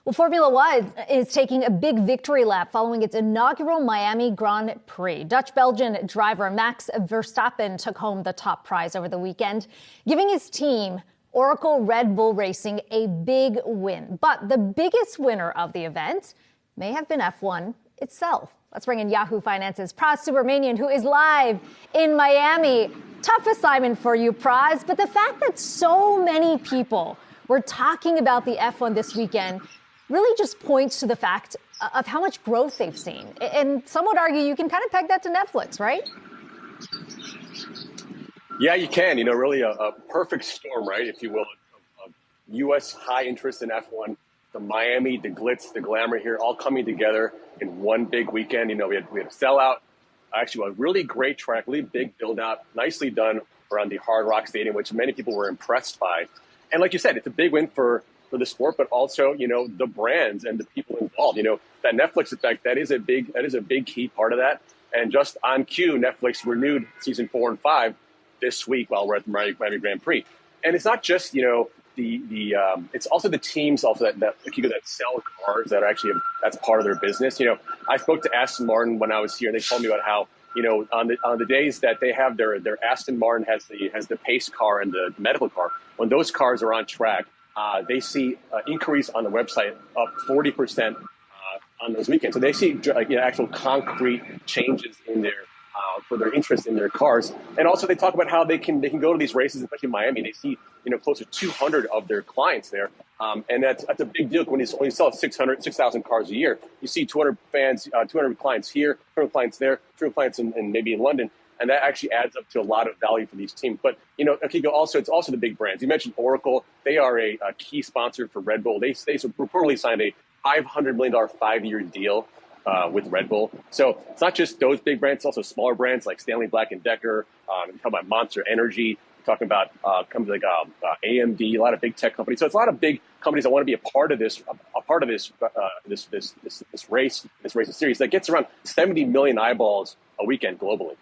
Well, Formula One is taking a big victory lap following its inaugural Miami Grand Prix. Dutch-Belgian driver Max Verstappen took home the top prize over the weekend, giving his team, Oracle Red Bull Racing, a big win. But the biggest winner of the event may have been F1 itself. Let's bring in Yahoo Finance's Pras Subramanian, who is live in Miami. Tough assignment for you, Pras, but the fact that so many people were talking about the F1 this weekend really just points to the fact of how much growth they've seen. And some would argue you can kind of peg that to Netflix, right? Yeah, you can. Really a perfect storm, right, if you will, of U.S. high interest in F1, the Miami, the glitz, the glamour here, all coming together in one big weekend. We had a sellout, actually a really great track, really big build-out, nicely done around the Hard Rock Stadium, which many people were impressed by. And like you said, it's a big win for the sport, but also, the brands and the people involved. That Netflix effect, that is a big key part of that. And just on cue, Netflix renewed season 4 and 5 this week while we're at the Miami Grand Prix. And it's not just, it's also the teams also that sell cars that are actually, that's part of their business. I spoke to Aston Martin when I was here, and they told me about how, on the days that they have their Aston Martin has the pace car and the medical car, when those cars are on track, they see an increase on the website up 40% on those weekends. So they see actual concrete changes in their for their interest in their cars. And also they talk about how they can go to these races, especially in Miami. They see close to 200 of their clients there, and that's a big deal. When you sell 6,000 cars a year, you see 200 fans, 200 clients here, 200 clients there, 200 clients in maybe in London. And that actually adds up to a lot of value for these teams. But, it's also the big brands. You mentioned Oracle. They are a key sponsor for Red Bull. They reportedly signed a $500 million 5-year deal with Red Bull. So it's not just those big brands. It's also smaller brands like Stanley Black & Decker. We're talking about Monster Energy. We're talking about companies like AMD, a lot of big tech companies. So it's a lot of big companies that want to be a part of this race series that gets around 70 million eyeballs a weekend globally.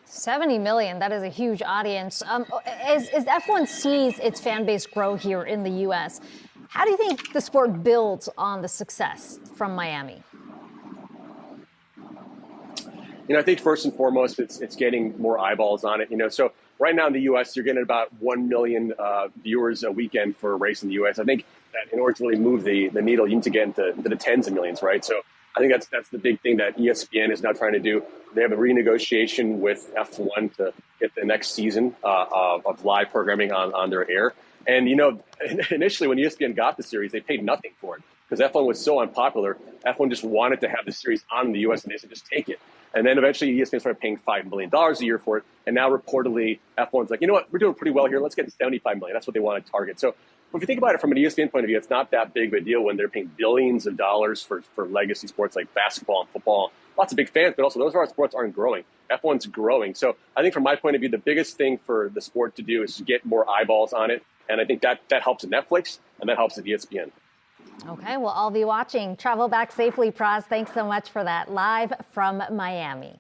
70 million, that is a huge audience. As F1 sees its fan base grow here in the U.S., how do you think the sport builds on the success from Miami? I think first and foremost, it's getting more eyeballs on it. So right now in the U.S., you're getting about 1 million viewers a weekend for a race in the U.S. I think that in order to really move the needle, you need to get into the tens of millions, right? So I think that's the big thing that ESPN is now trying to do. They have a renegotiation with F1 to get the next season of live programming on their air. And, initially when ESPN got the series, they paid nothing for it because F1 was so unpopular. F1 just wanted to have the series on in the U.S. and they said, just take it. And then eventually ESPN started paying $5 million a year for it. And now reportedly F1's like, we're doing pretty well here. Let's get $75 million. That's what they want to target. So if you think about it from an ESPN point of view, it's not that big of a deal when they're paying billions of dollars for legacy sports like basketball and football. Lots of big fans, but also those sports aren't growing. F1's growing. So I think from my point of view, the biggest thing for the sport to do is to get more eyeballs on it. And I think that helps at Netflix and that helps at ESPN. Okay, well, I'll be watching. Travel back safely, Pras. Thanks so much for that. Live from Miami.